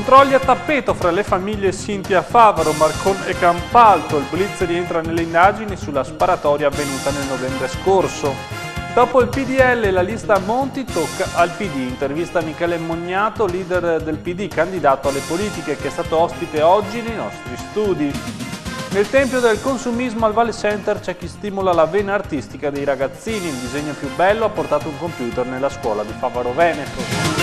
Controlli a tappeto fra le famiglie Sinti a Favaro, Marcon e Campalto. Il blitz rientra nelle indagini sulla sparatoria avvenuta nel novembre scorso. Dopo il PDL la lista Monti tocca al PD. Intervista a Michele Mognato, leader del PD, candidato alle politiche, che è stato ospite oggi nei nostri studi. Nel tempio del consumismo al Valle Center c'è chi stimola la vena artistica dei ragazzini. Il disegno più bello ha portato un computer nella scuola di Favaro Veneto.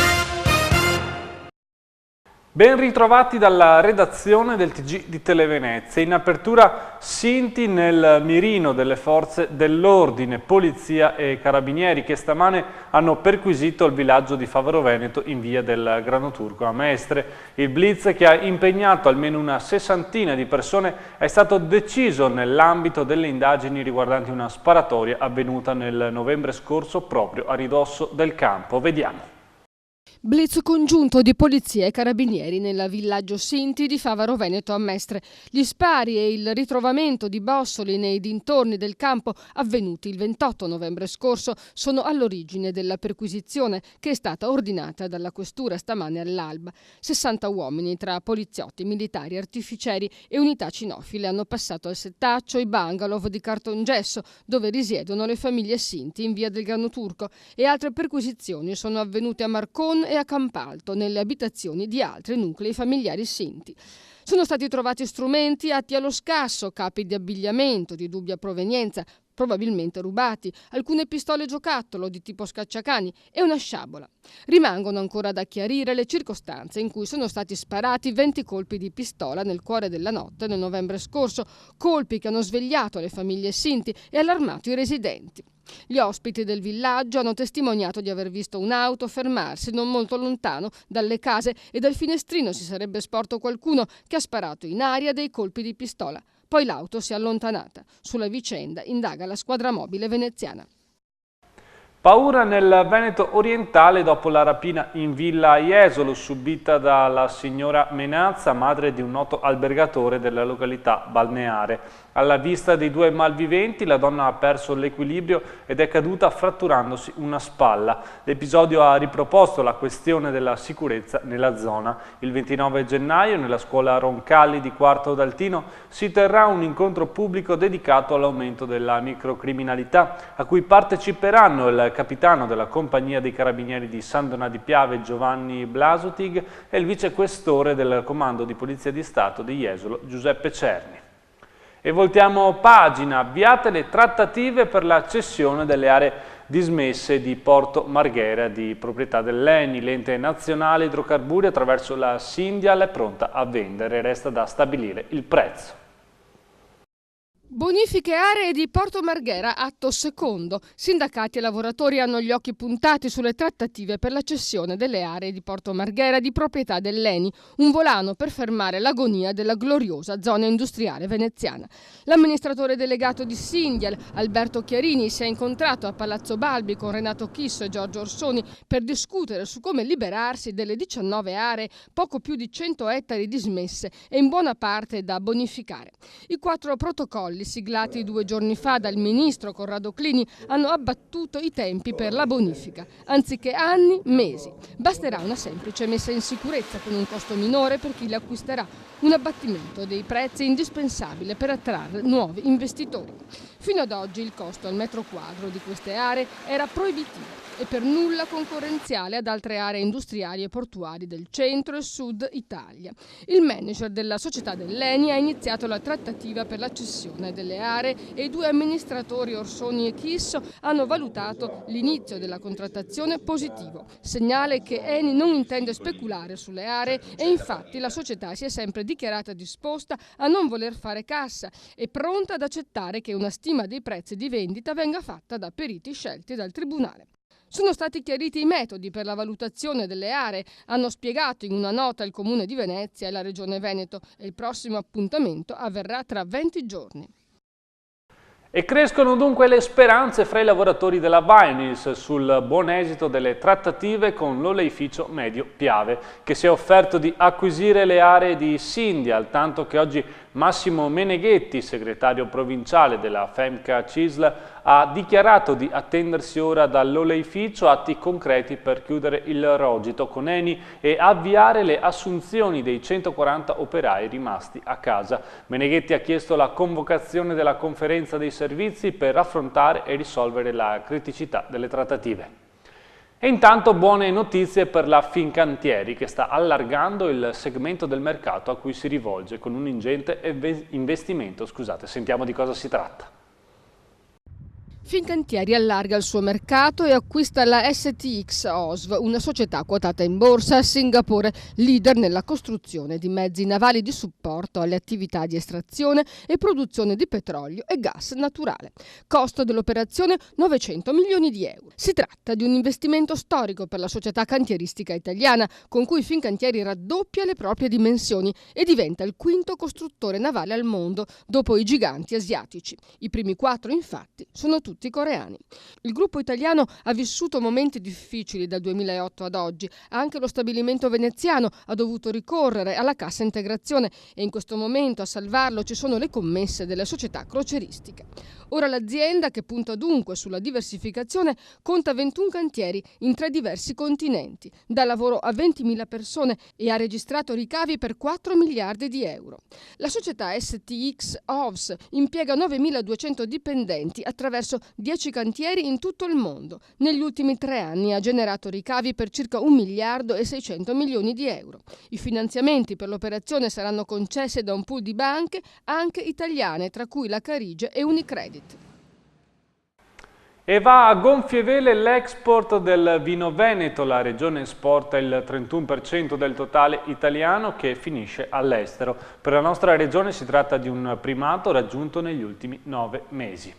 Ben ritrovati dalla redazione del TG di Televenezia. In apertura Sinti nel mirino delle forze dell'ordine, polizia e carabinieri, che stamane hanno perquisito il villaggio di Favaro Veneto in via del Grano Turco a Mestre. Il blitz, che ha impegnato almeno una sessantina di persone, è stato deciso nell'ambito delle indagini riguardanti una sparatoria avvenuta nel novembre scorso proprio a ridosso del campo. Vediamo. Blitz congiunto di polizia e carabinieri nel villaggio Sinti di Favaro Veneto a Mestre. Gli spari e il ritrovamento di bossoli nei dintorni del campo, avvenuti il 28 novembre scorso, sono all'origine della perquisizione che è stata ordinata dalla questura stamane all'alba. 60 uomini tra poliziotti, militari, artificieri e unità cinofile hanno passato al settaccio i bungalow di cartongesso dove risiedono le famiglie Sinti in via del Grano Turco, e altre perquisizioni sono avvenute a Marcon e a Campalto, nelle abitazioni di altri nuclei familiari Sinti. Sono stati trovati strumenti atti allo scasso, capi di abbigliamento di dubbia provenienza, probabilmente rubati, alcune pistole giocattolo di tipo scacciacani e una sciabola. Rimangono ancora da chiarire le circostanze in cui sono stati sparati 20 colpi di pistola nel cuore della notte nel novembre scorso, colpi che hanno svegliato le famiglie Sinti e allarmato i residenti. Gli ospiti del villaggio hanno testimoniato di aver visto un'auto fermarsi non molto lontano dalle case e dal finestrino si sarebbe sporto qualcuno che ha sparato in aria dei colpi di pistola. Poi l'auto si è allontanata. Sulla vicenda indaga la squadra mobile veneziana. Paura nel Veneto orientale dopo la rapina in villa Jesolo subita dalla signora Menazza, madre di un noto albergatore della località balneare. Alla vista dei due malviventi la donna ha perso l'equilibrio ed è caduta fratturandosi una spalla. L'episodio ha riproposto la questione della sicurezza nella zona. Il 29 gennaio nella scuola Roncalli di Quarto d'Altino si terrà un incontro pubblico dedicato all'aumento della microcriminalità, a cui parteciperanno il capitano della compagnia dei carabinieri di San Donà di Piave Giovanni Blasutig e il vicequestore del comando di polizia di Stato di Jesolo Giuseppe Cerni. E voltiamo pagina, avviate le trattative per la cessione delle aree dismesse di Porto Marghera di proprietà dell'ENI. L'ente nazionale idrocarburi attraverso la Syndial è pronta a vendere, resta da stabilire il prezzo. Bonifiche aree di Porto Marghera, atto secondo. Sindacati e lavoratori hanno gli occhi puntati sulle trattative per la cessione delle aree di Porto Marghera di proprietà dell'ENI, un volano per fermare l'agonia della gloriosa zona industriale veneziana. L'amministratore delegato di Syndial, Alberto Chiarini, si è incontrato a Palazzo Balbi con Renato Chisso e Giorgio Orsoni per discutere su come liberarsi delle 19 aree, poco più di 100 ettari dismesse e in buona parte da bonificare. I 4 protocolli siglati 2 giorni fa dal ministro Corrado Clini hanno abbattuto i tempi per la bonifica. Anziché anni, mesi. Basterà una semplice messa in sicurezza con un costo minore per chi le acquisterà, un abbattimento dei prezzi indispensabile per attrarre nuovi investitori. Fino ad oggi il costo al metro quadro di queste aree era proibitivo e per nulla concorrenziale ad altre aree industriali e portuali del centro e sud Italia. Il manager della società dell'ENI ha iniziato la trattativa per la cessione delle aree e i 2 amministratori Orsoni e Chisso hanno valutato l'inizio della contrattazione positivo, segnale che ENI non intende speculare sulle aree e infatti la società si è sempre dichiarata disposta a non voler fare cassa e pronta ad accettare che una stima dei prezzi di vendita venga fatta da periti scelti dal Tribunale. Sono stati chiariti i metodi per la valutazione delle aree, hanno spiegato in una nota il Comune di Venezia e la Regione Veneto, e il prossimo appuntamento avverrà tra 20 giorni. E crescono dunque le speranze fra i lavoratori della Vinyls sul buon esito delle trattative con l'oleificio Medio Piave, che si è offerto di acquisire le aree di Syndial, tanto che oggi Massimo Meneghetti, segretario provinciale della FEMCA CISL, ha dichiarato di attendersi ora dall'oleificio atti concreti per chiudere il rogito con Eni e avviare le assunzioni dei 140 operai rimasti a casa. Meneghetti ha chiesto la convocazione della conferenza dei servizi per affrontare e risolvere la criticità delle trattative. E intanto buone notizie per la Fincantieri, che sta allargando il segmento del mercato a cui si rivolge con un ingente investimento. Sentiamo di cosa si tratta. Fincantieri allarga il suo mercato e acquista la STX OSV, una società quotata in borsa a Singapore, leader nella costruzione di mezzi navali di supporto alle attività di estrazione e produzione di petrolio e gas naturale. Costo dell'operazione 900 milioni di euro. Si tratta di un investimento storico per la società cantieristica italiana, con cui Fincantieri raddoppia le proprie dimensioni e diventa il quinto costruttore navale al mondo, dopo i giganti asiatici. I primi 4, infatti, sono tutti coreani. Il gruppo italiano ha vissuto momenti difficili dal 2008 ad oggi. Anche lo stabilimento veneziano ha dovuto ricorrere alla cassa integrazione e in questo momento a salvarlo ci sono le commesse delle società crocieristiche. Ora l'azienda, che punta dunque sulla diversificazione, conta 21 cantieri in 3 diversi continenti, dà lavoro a 20.000 persone e ha registrato ricavi per 4 miliardi di euro. La società STX OVS impiega 9.200 dipendenti attraverso 10 cantieri in tutto il mondo. Negli ultimi 3 anni ha generato ricavi per circa 1 miliardo e 600 milioni di euro. I finanziamenti per l'operazione saranno concessi da un pool di banche anche italiane, tra cui la Carige e Unicredit. E va a gonfie vele l'export del vino veneto. La regione esporta il 31% del totale italiano che finisce all'estero. Per la nostra regione si tratta di un primato raggiunto negli ultimi 9 mesi.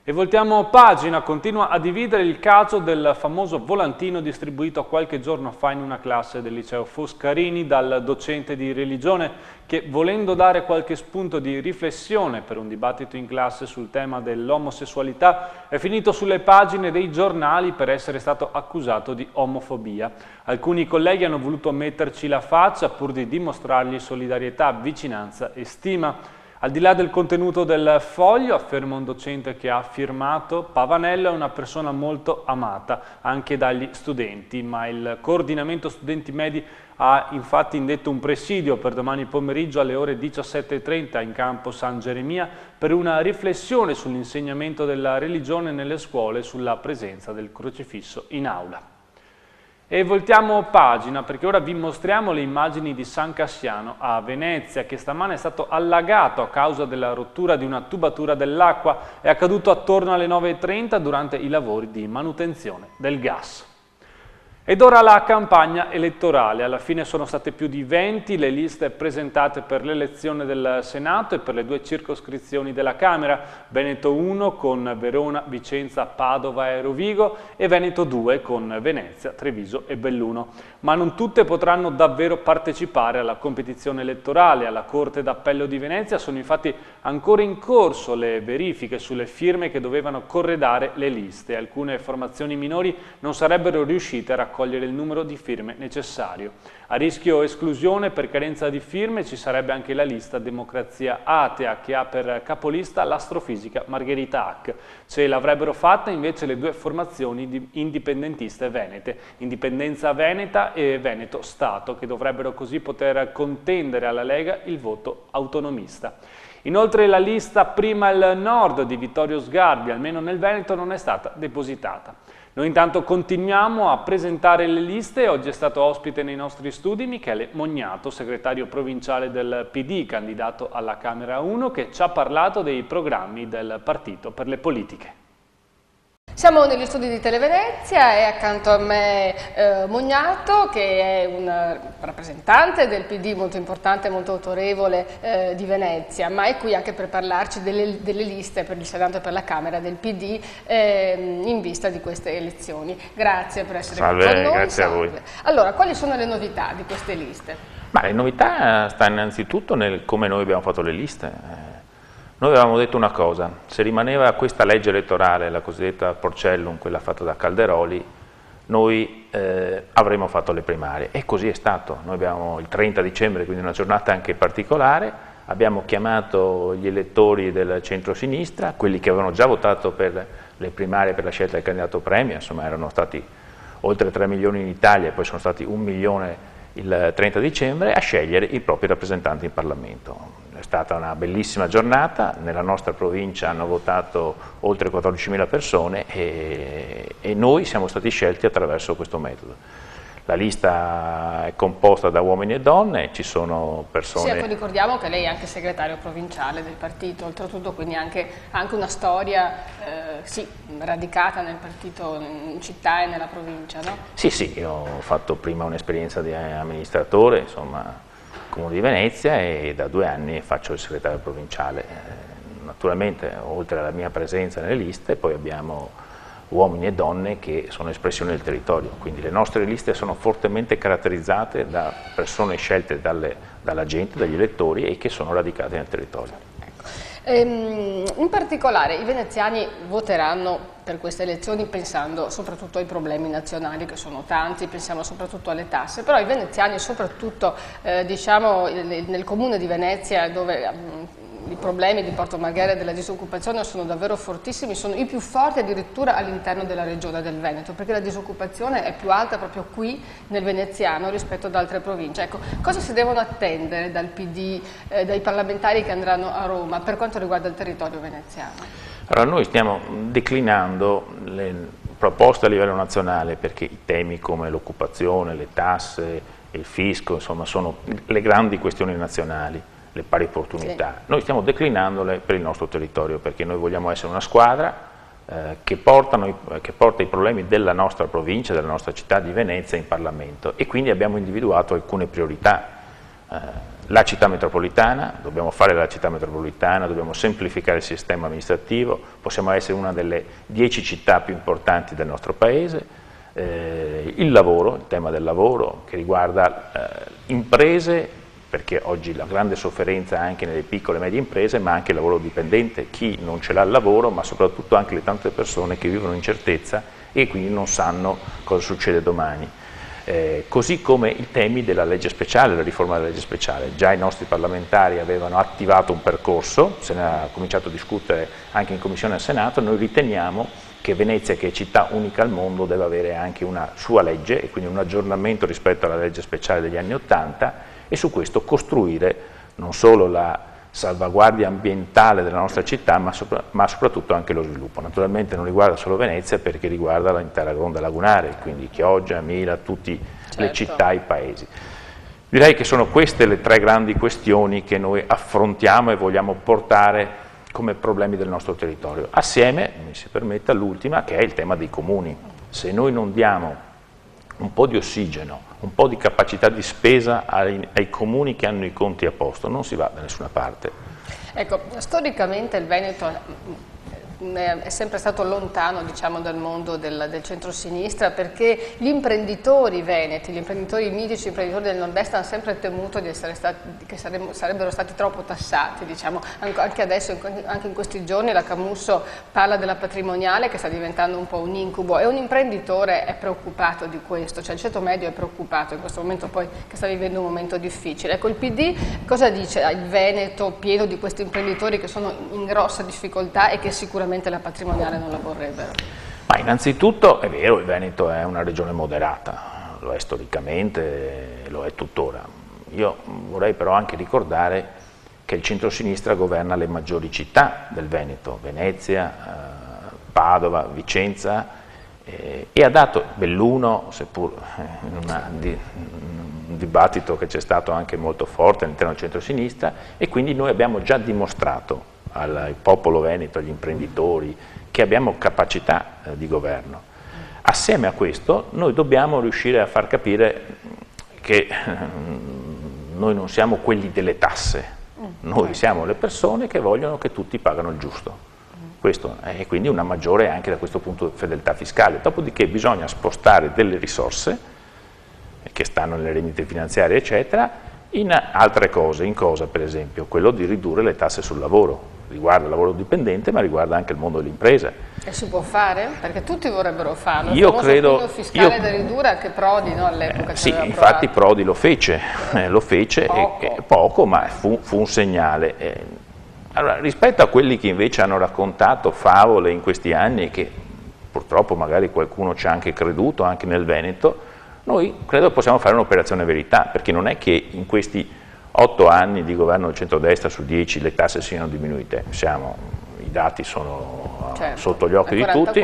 E voltiamo pagina, continua a dividere il caso del famoso volantino distribuito qualche giorno fa in una classe del liceo Foscarini dal docente di religione che, volendo dare qualche spunto di riflessione per un dibattito in classe sul tema dell'omosessualità, è finito sulle pagine dei giornali per essere stato accusato di omofobia. Alcuni colleghi hanno voluto metterci la faccia pur di dimostrargli solidarietà, vicinanza e stima. Al di là del contenuto del foglio, afferma un docente che ha firmato, Pavanello è una persona molto amata anche dagli studenti, ma il coordinamento studenti medi ha infatti indetto un presidio per domani pomeriggio alle ore 17:30 in campo San Geremia per una riflessione sull'insegnamento della religione nelle scuole e sulla presenza del crocifisso in aula. E voltiamo pagina perché ora vi mostriamo le immagini di San Cassiano a Venezia, che stamane è stato allagato a causa della rottura di una tubatura dell'acqua. È accaduto attorno alle 9:30 durante i lavori di manutenzione del gas. Ed ora la campagna elettorale. Alla fine sono state più di 20 le liste presentate per l'elezione del Senato e per le 2 circoscrizioni della Camera, Veneto 1 con Verona, Vicenza, Padova e Rovigo e Veneto 2 con Venezia, Treviso e Belluno. Ma non tutte potranno davvero partecipare alla competizione elettorale. Alla Corte d'Appello di Venezia sono infatti ancora in corso le verifiche sulle firme che dovevano corredare le liste. Alcune formazioni minori non sarebbero riuscite a raccogliere il numero di firme necessario. A rischio esclusione per carenza di firme ci sarebbe anche la lista Democrazia Atea, che ha per capolista l'astrofisica Margherita Hack. Ce l'avrebbero fatta invece le 2 formazioni indipendentiste venete, Indipendenza Veneta e Veneto Stato, che dovrebbero così poter contendere alla Lega il voto autonomista. Inoltre la lista Prima il Nord di Vittorio Sgarbi, almeno nel Veneto, non è stata depositata. Noi intanto continuiamo a presentare le liste. Oggi è stato ospite nei nostri studi Michele Mognato, segretario provinciale del PD, candidato alla Camera 1, che ci ha parlato dei programmi del Partito per le Politiche. Siamo negli studi di Televenezia e accanto a me Mognato, che è un rappresentante del PD molto importante e molto autorevole di Venezia, ma è qui anche per parlarci delle liste per il Senato e per la Camera del PD in vista di queste elezioni. Grazie per essere qui con noi. Grazie a voi. Allora, quali sono le novità di queste liste? Ma le novità sta innanzitutto nel come noi abbiamo fatto le liste. Noi avevamo detto una cosa: se rimaneva questa legge elettorale, la cosiddetta Porcellum, quella fatta da Calderoli, noi avremmo fatto le primarie, e così è stato. Noi abbiamo il 30 dicembre, quindi una giornata anche particolare, abbiamo chiamato gli elettori del centro-sinistra, quelli che avevano già votato per le primarie per la scelta del candidato premio, insomma erano stati oltre 3 milioni in Italia e poi sono stati 1 milione il 30 dicembre, a scegliere i propri rappresentanti in Parlamento. È stata una bellissima giornata, nella nostra provincia hanno votato oltre 14.000 persone e noi siamo stati scelti attraverso questo metodo. La lista è composta da uomini e donne, ci sono persone... Sì, poi ricordiamo che lei è anche segretario provinciale del partito, oltretutto quindi anche una storia sì, radicata nel partito in città e nella provincia, no? Sì, sì, io ho fatto prima un'esperienza di amministratore, insomma, Comune di Venezia, e da 2 anni faccio il segretario provinciale. Naturalmente, oltre alla mia presenza nelle liste, poi abbiamo uomini e donne che sono espressione del territorio, quindi le nostre liste sono fortemente caratterizzate da persone scelte dalla gente, dagli elettori e che sono radicate nel territorio. In particolare i veneziani voteranno per queste elezioni pensando soprattutto ai problemi nazionali, che sono tanti, pensiamo soprattutto alle tasse, però i veneziani soprattutto diciamo nel comune di Venezia, dove i problemi di Porto Marghera e della disoccupazione sono davvero fortissimi, sono i più forti addirittura all'interno della regione del Veneto, perché la disoccupazione è più alta proprio qui nel veneziano rispetto ad altre province. Ecco, cosa si devono attendere dal PD, dai parlamentari che andranno a Roma per quanto riguarda il territorio veneziano? Allora, noi stiamo declinando le proposte a livello nazionale, perché i temi come l'occupazione, le tasse, il fisco, insomma, sono le grandi questioni nazionali, le pari opportunità. Sì. Noi stiamo declinandole per il nostro territorio, perché noi vogliamo essere una squadra che porta i problemi della nostra provincia, della nostra città di Venezia in Parlamento, e quindi abbiamo individuato alcune priorità. La città metropolitana, dobbiamo fare la città metropolitana, dobbiamo semplificare il sistema amministrativo, possiamo essere una delle 10 città più importanti del nostro paese. Il lavoro, il tema del lavoro che riguarda imprese, perché oggi la grande sofferenza è anche nelle piccole e medie imprese, ma anche il lavoro dipendente, chi non ce l'ha il lavoro, ma soprattutto anche le tante persone che vivono in certezza e quindi non sanno cosa succede domani. Così come i temi della legge speciale, la riforma della legge speciale. Già i nostri parlamentari avevano attivato un percorso, se ne ha cominciato a discutere anche in Commissione al Senato. Noi riteniamo che Venezia, che è città unica al mondo, deve avere anche una sua legge e quindi un aggiornamento rispetto alla legge speciale degli anni '80, e su questo costruire non solo la salvaguardia ambientale della nostra città, ma soprattutto anche lo sviluppo. Naturalmente non riguarda solo Venezia, perché riguarda l'intera gronda lagunare, quindi Chioggia, Mila, tutte le città, i paesi. Direi che sono queste le 3 grandi questioni che noi affrontiamo e vogliamo portare come problemi del nostro territorio. Assieme, mi si permetta, l'ultima, che è il tema dei comuni. Se noi non diamo un po' di ossigeno, un po' di capacità di spesa ai comuni che hanno i conti a posto, non si va da nessuna parte. Ecco, storicamente il Veneto è sempre stato lontano, diciamo, dal mondo del centro-sinistra, perché gli imprenditori veneti, gli imprenditori mitici, gli imprenditori del nord-est hanno sempre temuto di essere che sarebbero stati troppo tassati, diciamo. Anche adesso, anche in questi giorni, la Camusso parla della patrimoniale che sta diventando un po' un incubo, e un imprenditore è preoccupato di questo, cioè il ceto medio è preoccupato in questo momento, poi che sta vivendo un momento difficile. Ecco, il PD cosa dice al Veneto pieno di questi imprenditori che sono in grossa difficoltà e che sicuramente la patrimoniale non la vorrebbero? Ma innanzitutto è vero, il Veneto è una regione moderata, lo è storicamente, lo è tuttora. Io vorrei però anche ricordare che il centro-sinistra governa le maggiori città del Veneto, Venezia, Padova, Vicenza, e ha dato Belluno, seppur in un dibattito che c'è stato anche molto forte all'interno del centro-sinistra, e quindi noi abbiamo già dimostrato al popolo veneto, agli imprenditori, che abbiamo capacità di governo. Assieme a questo noi dobbiamo riuscire a far capire che noi non siamo quelli delle tasse, noi siamo le persone che vogliono che tutti pagano il giusto. Questo è quindi una maggiore, anche da questo punto, fedeltà fiscale. Dopodiché bisogna spostare delle risorse che stanno nelle rendite finanziarie, eccetera, in altre cose. In cosa, per esempio? Quello di ridurre le tasse sul lavoro. riguarda il lavoro dipendente, ma riguarda anche il mondo dell'impresa. E si può fare? Perché tutti vorrebbero farlo. Io credo... Il fiscale da ridurre anche Prodi, no, all'epoca. Sì, infatti Prodi lo fece poco, ma fu un segnale. Allora, rispetto a quelli che invece hanno raccontato favole in questi anni, che purtroppo magari qualcuno ci ha anche creduto, anche nel Veneto, noi credo possiamo fare un'operazione verità, perché non è che in questi 8 anni di governo del centrodestra su 10 le tasse siano diminuite, i dati sono sotto gli occhi di tutti,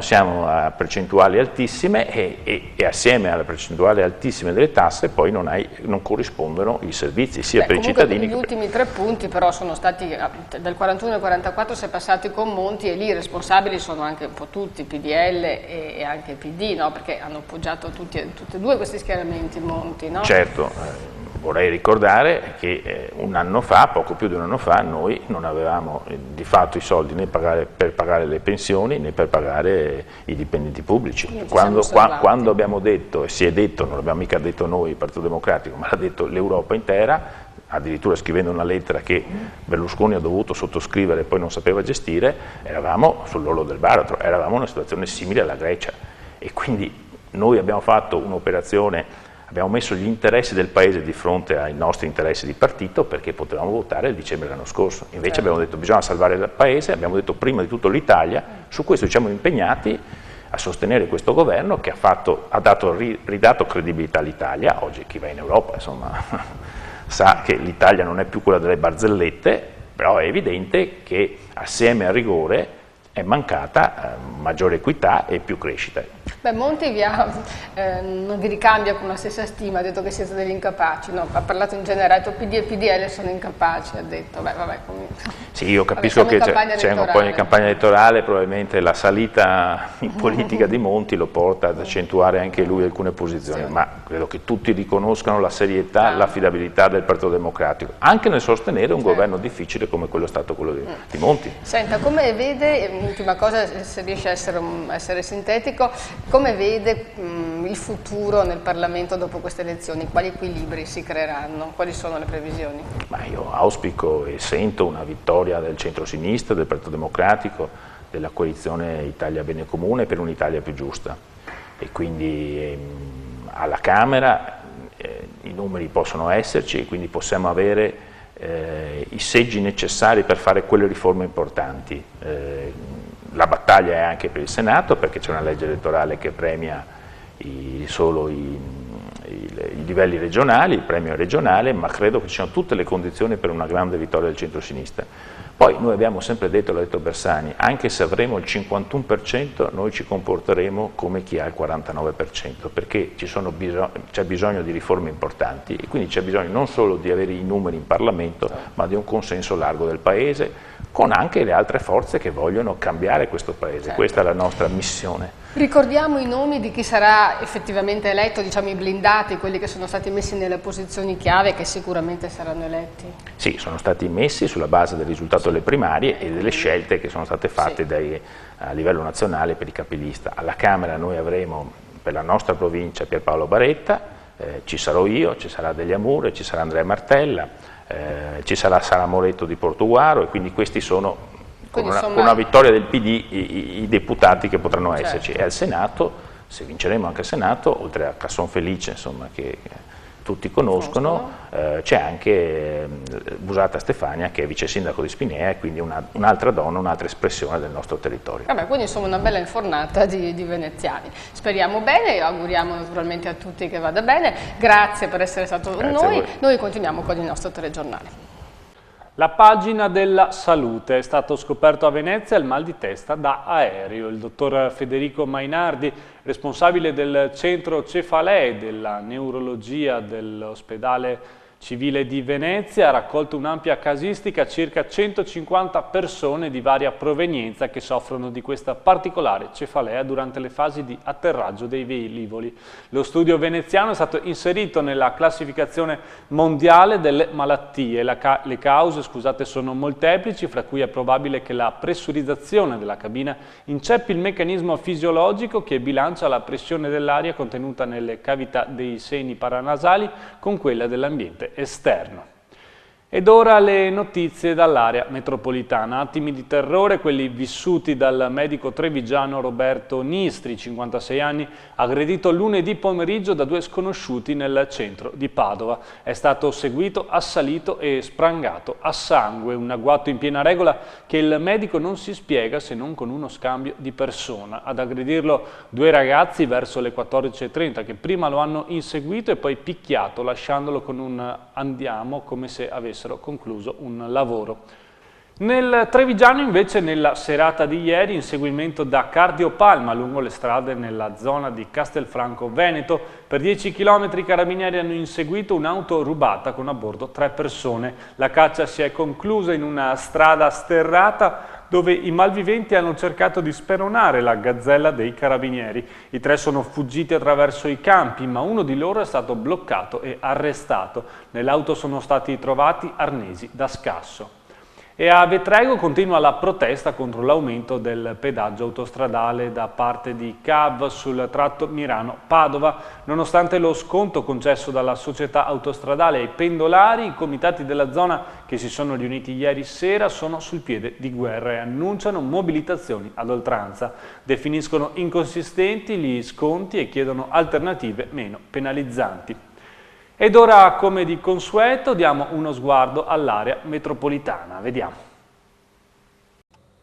siamo a percentuali altissime e assieme alle percentuali altissime delle tasse poi non corrispondono i servizi sia per i cittadini. Gli ultimi 3 punti però sono stati, dal 41 al 44 si è passati con Monti e lì i responsabili sono anche un po' tutti, PDL e anche PD, no? Perché hanno appoggiato tutti e due questi schieramenti Monti, no? Certo. Vorrei ricordare che un anno fa, poco più di un anno fa, noi non avevamo di fatto i soldi né per pagare le pensioni né per pagare i dipendenti pubblici. Quando abbiamo detto, e si è detto, non l'abbiamo mica detto noi, il Partito Democratico, ma l'ha detto l'Europa intera, addirittura scrivendo una lettera che Berlusconi ha dovuto sottoscrivere e poi non sapeva gestire, eravamo sull'orlo del baratro, eravamo in una situazione simile alla Grecia. E quindi noi abbiamo fatto un'operazione. Abbiamo messo gli interessi del Paese di fronte ai nostri interessi di partito perché potevamo votare il dicembre dell'anno scorso. Invece abbiamo detto bisogna salvare il Paese, abbiamo detto prima di tutto l'Italia, su questo ci siamo impegnati a sostenere questo governo che ha ridato credibilità all'Italia. Oggi chi va in Europa insomma, sa che l'Italia non è più quella delle barzellette, però è evidente che assieme al rigore è mancata maggiore equità e più crescita. Beh, Monti non vi ricambia con la stessa stima, ha detto che siete degli incapaci, no? Ha parlato in generale, ha detto PD e PDL sono incapaci, ha detto, beh vabbè. Sì, io capisco che c'è un po' in campagna elettorale, probabilmente la salita in politica di Monti lo porta ad accentuare anche lui alcune posizioni, ma credo che tutti riconoscano la serietà, l'affidabilità del Partito Democratico, anche nel sostenere un governo difficile come quello è stato quello di Monti. Senta, come vede, l'ultima cosa, se riesce a essere sintetico, come vede il futuro nel Parlamento dopo queste elezioni? Quali equilibri si creeranno? Quali sono le previsioni? Ma io auspico e sento una vittoria del centro-sinistra, del Partito Democratico, della coalizione Italia Bene Comune per un'Italia più giusta. E quindi alla Camera i numeri possono esserci e quindi possiamo avere i seggi necessari per fare quelle riforme importanti. La battaglia è anche per il Senato perché c'è una legge elettorale che premia solo i livelli regionali, il premio regionale, ma credo che ci siano tutte le condizioni per una grande vittoria del centro-sinistra. Poi noi abbiamo sempre detto, l'ha detto Bersani, anche se avremo il 51% noi ci comporteremo come chi ha il 49%, perché c'è bisogno di riforme importanti e quindi c'è bisogno non solo di avere i numeri in Parlamento, ma di un consenso largo del Paese, con anche le altre forze che vogliono cambiare questo Paese. Certo. Questa è la nostra missione. Ricordiamo i nomi di chi sarà effettivamente eletto, diciamo i blindati, quelli che sono stati messi nelle posizioni chiave che sicuramente saranno eletti. Sì, sono stati messi sulla base del risultato delle primarie e delle scelte che sono state fatte a livello nazionale per i capilista. Alla Camera noi avremo per la nostra provincia Pierpaolo Baretta, ci sarò io, ci sarà Delia Mure, ci sarà Andrea Martella, ci sarà Sara Moretto di Portuguaro e quindi questi sono con una vittoria del PD i deputati che potranno esserci. E al Senato, se vinceremo anche al Senato, oltre a Cassonfelice insomma, che tutti conoscono, c'è anche Busata Stefania che è vice sindaco di Spinea e quindi un'altra donna, un'altra espressione del nostro territorio. Vabbè, quindi insomma una bella infornata di veneziani. Speriamo bene e auguriamo naturalmente a tutti che vada bene. Grazie per essere stato con noi. Noi continuiamo con il nostro telegiornale. La pagina della salute. È stato scoperto a Venezia il mal di testa da aereo. Il dottor Federico Mainardi, responsabile del centro cefalee della neurologia dell'ospedale civile di Venezia, ha raccolto un'ampia casistica, circa 150 persone di varia provenienza che soffrono di questa particolare cefalea durante le fasi di atterraggio dei velivoli. Lo studio veneziano è stato inserito nella classificazione mondiale delle malattie. Le cause, sono molteplici, fra cui è probabile che la pressurizzazione della cabina inceppi il meccanismo fisiologico che bilancia la pressione dell'aria contenuta nelle cavità dei seni paranasali con quella dell'ambiente esterno. Ed ora le notizie dall'area metropolitana. Attimi di terrore, quelli vissuti dal medico trevigiano Roberto Nistri, 56 anni, aggredito lunedì pomeriggio da due sconosciuti nel centro di Padova. È stato seguito, assalito e sprangato a sangue, un agguato in piena regola che il medico non si spiega se non con uno scambio di persona. Ad aggredirlo due ragazzi verso le 14:30 che prima lo hanno inseguito e poi picchiato, lasciandolo con un andiamo come se avessero concluso un lavoro. Nel Trevigiano invece nella serata di ieri inseguimento da cardiopalma lungo le strade nella zona di Castelfranco Veneto, per 10 km i carabinieri hanno inseguito un'auto rubata con a bordo 3 persone. La caccia si è conclusa in una strada sterrata dove i malviventi hanno cercato di speronare la gazzella dei carabinieri. I 3 sono fuggiti attraverso i campi, ma uno di loro è stato bloccato e arrestato. Nell'auto sono stati trovati arnesi da scasso. E a Vetrego continua la protesta contro l'aumento del pedaggio autostradale da parte di CAV sul tratto Milano-Padova. Nonostante lo sconto concesso dalla società autostradale ai pendolari, i comitati della zona che si sono riuniti ieri sera sono sul piede di guerra e annunciano mobilitazioni ad oltranza. Definiscono inconsistenti gli sconti e chiedono alternative meno penalizzanti. Ed ora, come di consueto, diamo uno sguardo all'area metropolitana. Vediamo.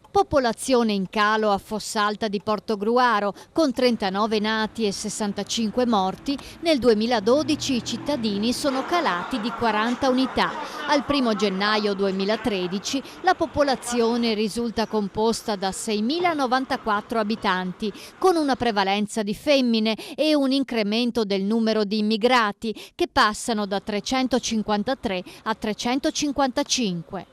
Popolazione in calo a Fossalta di Portogruaro, con 39 nati e 65 morti, nel 2012 i cittadini sono calati di 40 unità. Al 1 gennaio 2013 la popolazione risulta composta da 6.094 abitanti, con una prevalenza di femmine e un incremento del numero di immigrati che passano da 353 a 355.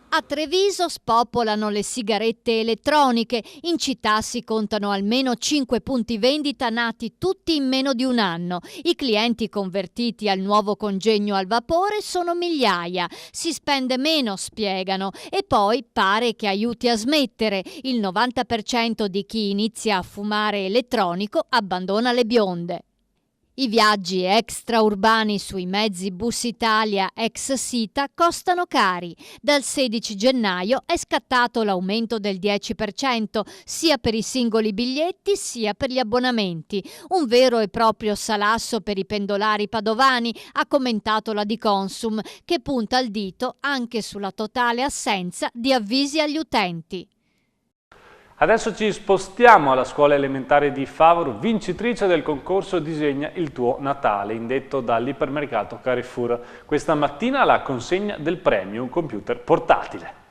A Treviso spopolano le sigarette elettroniche, in città si contano almeno 5 punti vendita nati tutti in meno di un anno. I clienti convertiti al nuovo congegno al vapore sono migliaia, si spende meno, spiegano, e poi pare che aiuti a smettere. Il 90% di chi inizia a fumare elettronico abbandona le bionde. I viaggi extraurbani sui mezzi Bus Italia ex Sita costano cari. Dal 16 gennaio è scattato l'aumento del 10% sia per i singoli biglietti sia per gli abbonamenti. Un vero e proprio salasso per i pendolari padovani, ha commentato la Diconsum, che punta il dito anche sulla totale assenza di avvisi agli utenti. Adesso ci spostiamo alla scuola elementare di Favaro, vincitrice del concorso Disegna il tuo Natale, indetto dall'ipermercato Carrefour. Questa mattina la consegna del premio, un computer portatile.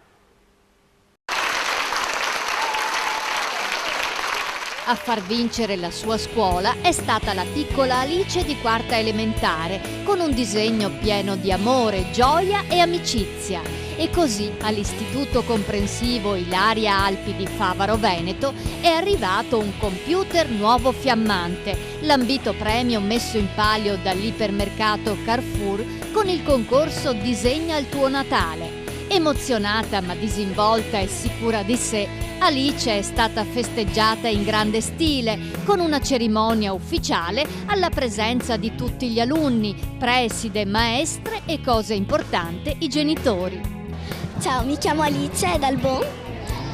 A far vincere la sua scuola è stata la piccola Alice di quarta elementare, con un disegno pieno di amore, gioia e amicizia. E così all'Istituto Comprensivo Ilaria Alpi di Favaro Veneto è arrivato un computer nuovo fiammante, l'ambito premio messo in palio dall'ipermercato Carrefour con il concorso Disegna il tuo Natale. Emozionata ma disinvolta e sicura di sé, Alice è stata festeggiata in grande stile, con una cerimonia ufficiale alla presenza di tutti gli alunni, preside, maestre e, cosa importante, i genitori. Ciao, mi chiamo Alice dal Bon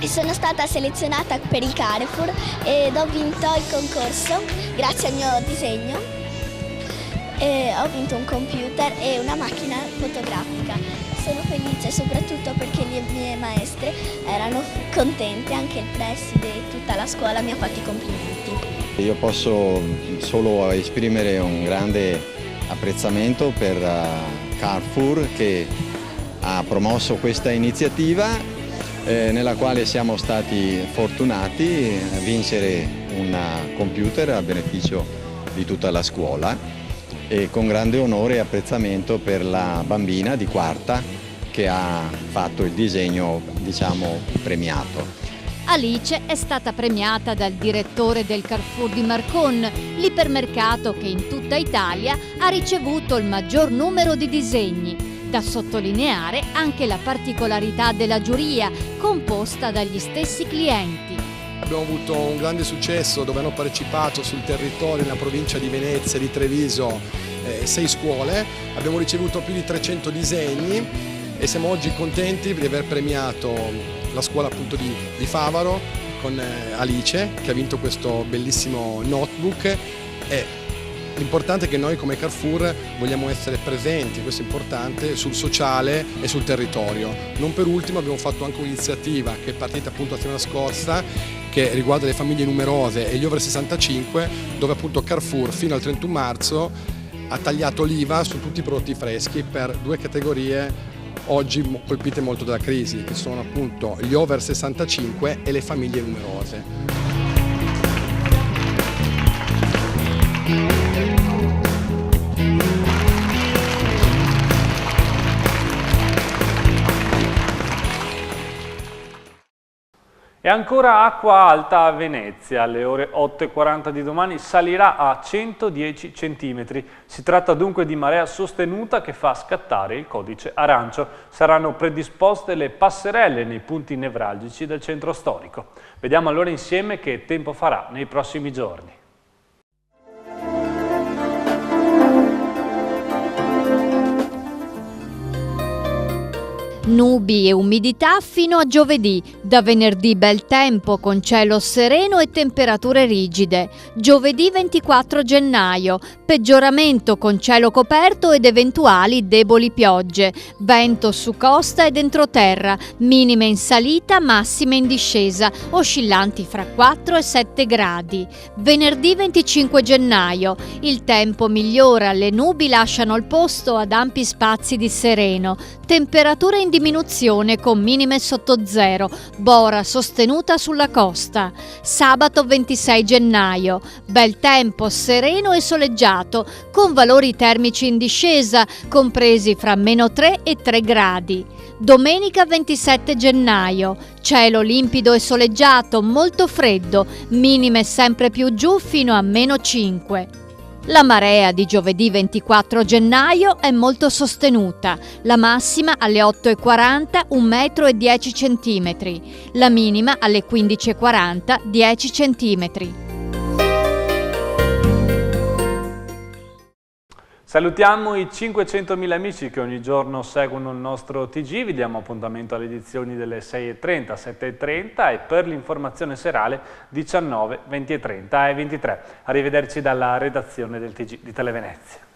e sono stata selezionata per il Carrefour ed ho vinto il concorso grazie al mio disegno. Ho vinto un computer e una macchina fotografica. Sono felice soprattutto perché le mie maestre erano contente, anche il preside e tutta la scuola mi ha fatto i complimenti. Io posso solo esprimere un grande apprezzamento per Carrefour che ha promosso questa iniziativa nella quale siamo stati fortunati a vincere un computer a beneficio di tutta la scuola e con grande onore e apprezzamento per la bambina di quarta che ha fatto il disegno, diciamo, premiato. Alice è stata premiata dal direttore del Carrefour di Marcon, l'ipermercato che in tutta Italia ha ricevuto il maggior numero di disegni. Da sottolineare anche la particolarità della giuria, composta dagli stessi clienti. Abbiamo avuto un grande successo dove hanno partecipato sul territorio nella provincia di Venezia e di Treviso 6 scuole, abbiamo ricevuto più di 300 disegni e siamo oggi contenti di aver premiato la scuola appunto di Favaro con Alice, che ha vinto questo bellissimo notebook. E l'importante è che noi come Carrefour vogliamo essere presenti, questo è importante, sul sociale e sul territorio. Non per ultimo abbiamo fatto anche un'iniziativa che è partita appunto la settimana scorsa, che riguarda le famiglie numerose e gli over 65, dove appunto Carrefour fino al 31 marzo ha tagliato l'IVA su tutti i prodotti freschi per due categorie oggi colpite molto dalla crisi, che sono appunto gli over 65 e le famiglie numerose. E ancora acqua alta a Venezia, alle ore 8:40 di domani salirà a 110 cm. Si tratta dunque di marea sostenuta che fa scattare il codice arancio. Saranno predisposte le passerelle nei punti nevralgici del centro storico. Vediamo allora insieme che tempo farà nei prossimi giorni. Nubi e umidità fino a giovedì. Da venerdì bel tempo con cielo sereno e temperature rigide. Giovedì 24 gennaio, peggioramento con cielo coperto ed eventuali deboli piogge. Vento su costa ed entroterra, minime in salita, massime in discesa, oscillanti fra 4 e 7 gradi. Venerdì 25 gennaio, il tempo migliora, le nubi lasciano il posto ad ampi spazi di sereno. Temperature in diminuzione con minime sotto zero, bora sostenuta sulla costa. Sabato 26 gennaio, bel tempo sereno e soleggiato, con valori termici in discesa, compresi fra -3 e 3 gradi. Domenica 27 gennaio, cielo limpido e soleggiato, molto freddo, minime sempre più giù fino a -5. La marea di giovedì 24 gennaio è molto sostenuta, la massima alle 8:40 1,10 m, la minima alle 15:40 10 cm. Salutiamo i 500.000 amici che ogni giorno seguono il nostro TG, vi diamo appuntamento alle edizioni delle 6:30, 7:30 e per l'informazione serale 19, 20:30 e 23. Arrivederci dalla redazione del TG di Televenezia.